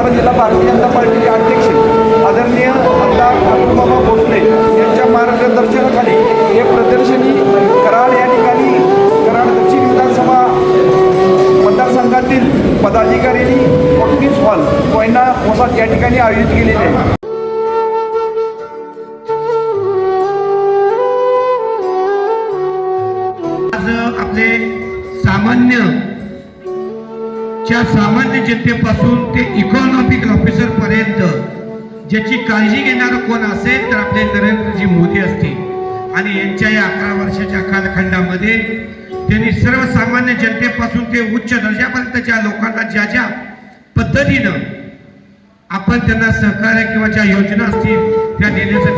परभणी जिल्हा भारतीय जनता पार्टीचे अध्यक्ष आदरणीय आमदार अतुलबाबा भोसले यांच्या मार्गदर्शनाखाली हे प्रदर्शनी कराड या ठिकाणी कराड दक्षिण विधानसभा मतदारसंघातील पदाधिकाऱ्यांनी ऑफिस हॉल कोयना मोसाद या ठिकाणी आयोजित केलेले आहे. आज आपले सामान्य जनतेपासून ते इकॉनॉमिक ऑफिसर पर्यंत ज्याची काळजी घेणारं कोण असेल तर आपले नरेंद्रजी मोदी असतील आणि यांच्या या 11 वर्षाच्या कालखंडामध्ये त्यांनी सर्वसामान्य जनतेपासून ते उच्च दर्जापर्यंतच्या लोकांना ज्या पद्धतीनं आपण त्यांना सहकार्य किंवा ज्या योजना असतील त्या देण्यासाठी